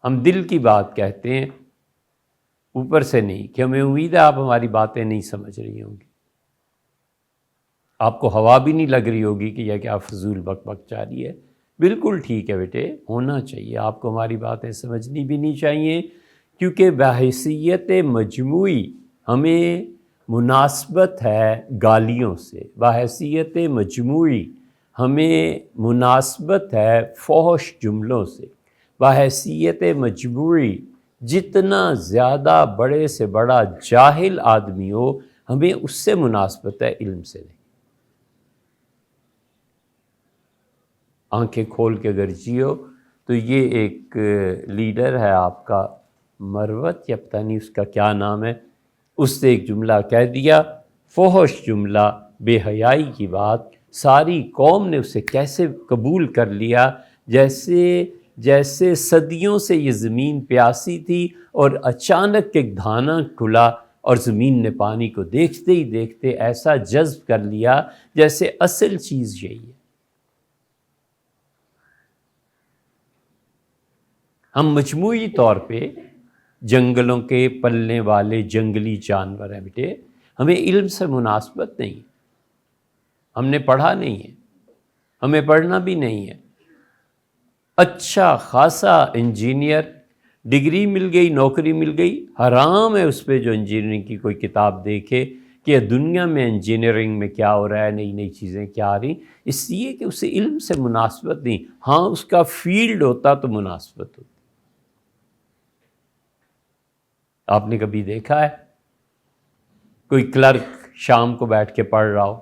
ہم دل کی بات کہتے ہیں، اوپر سے نہیں، کہ ہمیں امید ہے آپ ہماری باتیں نہیں سمجھ رہی ہوں گی، آپ کو ہوا بھی نہیں لگ رہی ہوگی کہ یہ کیا فضول بک بک جا رہی ہے۔ بالکل ٹھیک ہے بیٹے، ہونا چاہیے، آپ کو ہماری باتیں سمجھنی بھی نہیں چاہیے، کیونکہ بحیثیت مجموعی ہمیں مناسبت ہے گالیوں سے، بحیثیت مجموعی ہمیں مناسبت ہے فحش جملوں سے، بحیثیت مجموعی جتنا زیادہ بڑے سے بڑا جاہل آدمی ہو ہمیں اس سے مناسبت ہے، علم سے نہیں۔ آنکھیں کھول کے اگر جیو تو یہ ایک لیڈر ہے آپ کا مروت یا پتہ نہیں اس کا کیا نام ہے، اس نے ایک جملہ کہہ دیا، فحش جملہ، بے حیائی کی بات، ساری قوم نے اسے کیسے قبول کر لیا، جیسے صدیوں سے یہ زمین پیاسی تھی اور اچانک ایک دھانا کھلا اور زمین نے پانی کو دیکھتے ہی دیکھتے ایسا جذب کر لیا جیسے اصل چیز یہی ہے۔ ہم مجموعی طور پہ جنگلوں کے پلنے والے جنگلی جانور ہیں بیٹے، ہمیں علم سے مناسبت نہیں، ہم نے پڑھا نہیں ہے، ہمیں پڑھنا بھی نہیں ہے۔ اچھا خاصا انجینئر، ڈگری مل گئی، نوکری مل گئی، حرام ہے اس پہ جو انجینئرنگ کی کوئی کتاب دیکھے کہ دنیا میں انجینئرنگ میں کیا ہو رہا ہے، نئی نئی چیزیں کیا آ رہی، اس لیے کہ اسے علم سے مناسبت نہیں۔ ہاں اس کا فیلڈ ہوتا تو مناسبت ہوتی۔ آپ نے کبھی دیکھا ہے کوئی کلرک شام کو بیٹھ کے پڑھ رہا ہو؟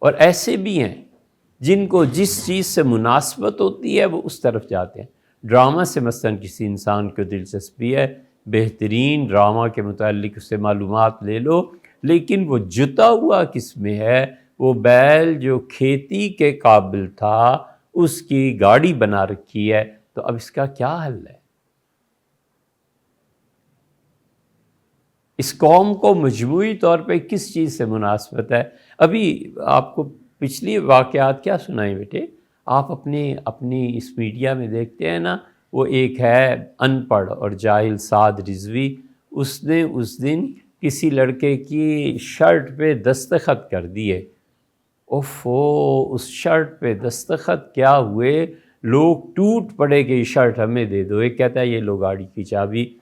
اور ایسے بھی ہیں جن کو جس چیز سے مناسبت ہوتی ہے وہ اس طرف جاتے ہیں۔ ڈرامہ سے مثلاً کسی انسان کو دلچسپی ہے، بہترین ڈرامہ کے متعلق اس سے معلومات لے لو، لیکن وہ جتا ہوا کس میں ہے؟ وہ بیل جو کھیتی کے قابل تھا اس کی گاڑی بنا رکھی ہے، تو اب اس کا کیا حل ہے؟ اس قوم کو مجموعی طور پہ کس چیز سے مناسبت ہے؟ ابھی آپ کو پچھلی واقعات کیا سنائیں بیٹے، آپ اپنی اس میڈیا میں دیکھتے ہیں نا، وہ ایک ہے ان پڑھ اور جاہل سعد رضوی، اس نے اس دن کسی لڑکے کی شرٹ پہ دستخط کر دیے۔ اوفو، اس شرٹ پہ دستخط کیا ہوئے، لوگ ٹوٹ پڑے کہ یہ شرٹ ہمیں دے دو۔ ایک کہتا ہے یہ لو گاڑی کی چابی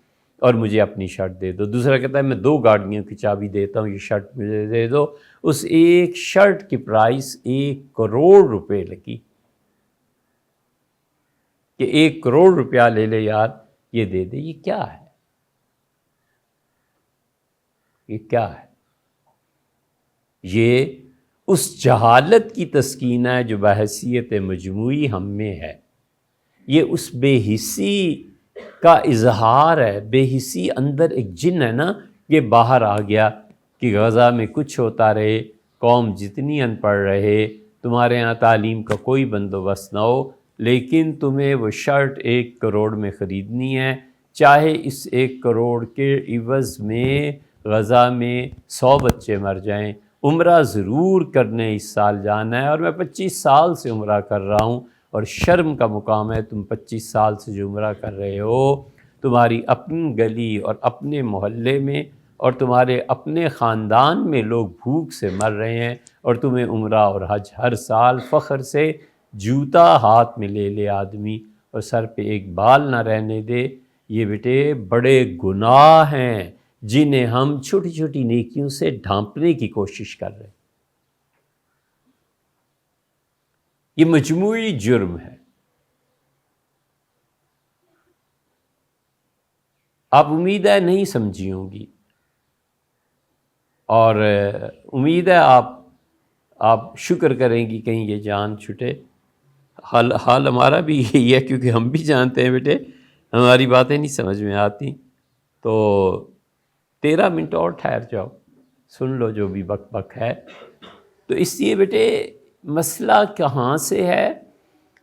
اور مجھے اپنی شرٹ دے دو، دوسرا کہتا ہے میں 2 گاڑیوں کی چابی دیتا ہوں، یہ شرٹ مجھے دے دو۔ اس ایک شرٹ کی پرائس 1 کروڑ روپے لگی کہ 1 کروڑ روپیہ لے لے یار، یہ دے دے۔ یہ کیا ہے؟ یہ کیا ہے؟ یہ اس جہالت کی تسکین ہے جو بحیثیت مجموعی ہم میں ہے، یہ اس بے حسی کا اظہار ہے۔ بے حسی اندر ایک جن ہے نا، یہ باہر آ گیا کہ غزہ میں کچھ ہوتا رہے، قوم جتنی ان پڑھ رہے، تمہارے ہاں تعلیم کا کوئی بندوبست نہ ہو، لیکن تمہیں وہ شرٹ 1 کروڑ میں خریدنی ہے، چاہے اس 1 کروڑ کے عوض میں غزہ میں 100 بچے مر جائیں۔ عمرہ ضرور کرنے اس سال جانا ہے، اور میں 25 سال سے عمرہ کر رہا ہوں، اور شرم کا مقام ہے تم 25 سال سے جو عمرہ کر رہے ہو، تمہاری اپنی گلی اور اپنے محلے میں اور تمہارے اپنے خاندان میں لوگ بھوک سے مر رہے ہیں، اور تمہیں عمرہ اور حج ہر سال فخر سے جوتا ہاتھ میں لے لے آدمی اور سر پہ ایک بال نہ رہنے دے۔ یہ بیٹے بڑے گناہ ہیں جنہیں ہم چھوٹی چھوٹی نیکیوں سے ڈھانپنے کی کوشش کر رہے ہیں۔ یہ مجموعی جرم ہے۔ آپ امید ہے نہیں سمجھی ہوں گی، اور امید ہے آپ شکر کریں گی کہیں یہ جان چھٹے۔ حال ہمارا بھی یہی ہے، کیونکہ ہم بھی جانتے ہیں بیٹے ہماری باتیں نہیں سمجھ میں آتی، تو 13 منٹ اور ٹھہر جاؤ، سن لو جو بھی بک بک ہے۔ تو اس لیے بیٹے مسئلہ کہاں سے ہے؟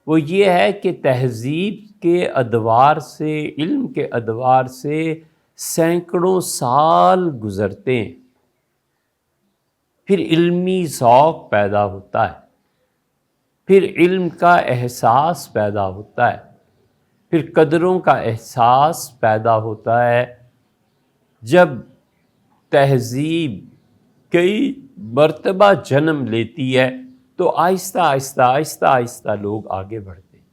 وہ یہ ہے کہ تہذیب کے ادوار سے، علم کے ادوار سے سینکڑوں سال گزرتے ہیں، پھر علمی ذوق پیدا ہوتا ہے، پھر علم کا احساس پیدا ہوتا ہے، پھر قدروں کا احساس پیدا ہوتا ہے جب تہذیب کئی مرتبہ جنم لیتی ہے تو آہستہ آہستہ آہستہ آہستہ لوگ آگے بڑھتے ہیں۔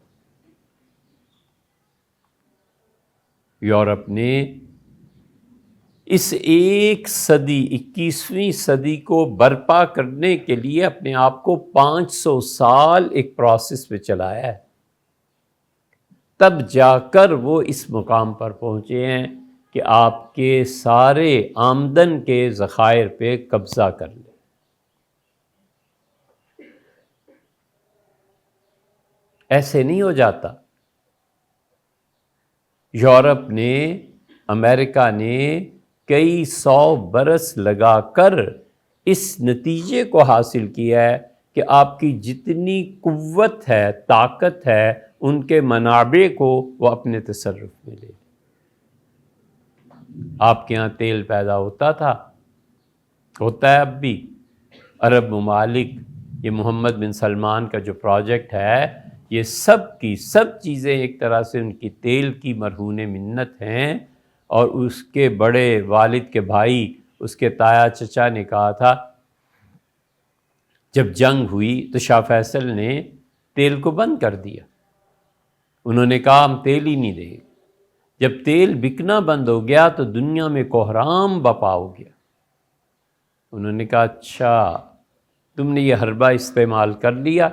یورپ نے اس ایک صدی 21ویں صدی کو برپا کرنے کے لیے اپنے آپ کو 500 سال ایک پروسیس پہ چلایا ہے، تب جا کر وہ اس مقام پر پہنچے ہیں کہ آپ کے سارے آمدن کے ذخائر پہ قبضہ کر لیں۔ ایسے نہیں ہو جاتا۔ یورپ نے، امریکہ نے کئی 100 برس لگا کر اس نتیجے کو حاصل کیا ہے کہ آپ کی جتنی قوت ہے، طاقت ہے، ان کے منابع کو وہ اپنے تصرف میں لے۔ آپ کے ہاں تیل پیدا ہوتا تھا، ہوتا ہے اب بھی۔ عرب ممالک، یہ محمد بن سلمان کا جو پروجیکٹ ہے، یہ سب کی سب چیزیں ایک طرح سے ان کی تیل کی مرہون منت ہیں۔ اور اس کے بڑے والد کے بھائی، اس کے تایا چچا نے کہا تھا، جب جنگ ہوئی تو شاہ فیصل نے تیل کو بند کر دیا۔ انہوں نے کہا ہم تیل ہی نہیں دیں گے۔ جب تیل بکنا بند ہو گیا تو دنیا میں کوحرام بپا ہو گیا۔ انہوں نے کہا اچھا تم نے یہ حربہ استعمال کر لیا،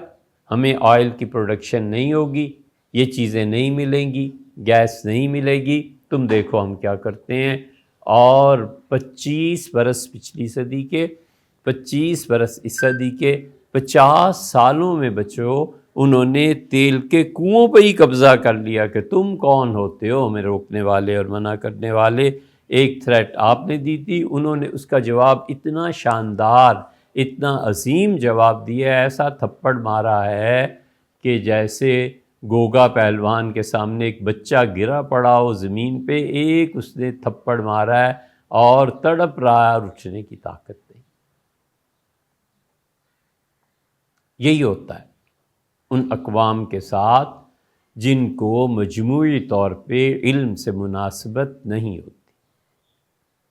ہمیں آئل کی پروڈکشن نہیں ہوگی، یہ چیزیں نہیں ملیں گی، گیس نہیں ملے گی، تم دیکھو ہم کیا کرتے ہیں۔ اور 25 برس پچھلی صدی کے، 25 برس اس صدی کے، 50 سالوں میں بچو انہوں نے تیل کے کنووں پہ ہی قبضہ کر لیا کہ تم کون ہوتے ہو ہمیں روکنے والے اور منع کرنے والے۔ ایک تھریٹ آپ نے دی تھی، انہوں نے اس کا جواب اتنا شاندار، اتنا عظیم جواب دیا، ایسا تھپڑ مارا ہے کہ جیسے گوگا پہلوان کے سامنے ایک بچہ گرا پڑا ہو زمین پہ، ایک اس نے تھپڑ مارا ہے اور تڑپ رہا ہے اور اٹھنے کی طاقت نہیں۔ یہی ہوتا ہے ان اقوام کے ساتھ جن کو مجموعی طور پہ علم سے مناسبت نہیں ہوتی۔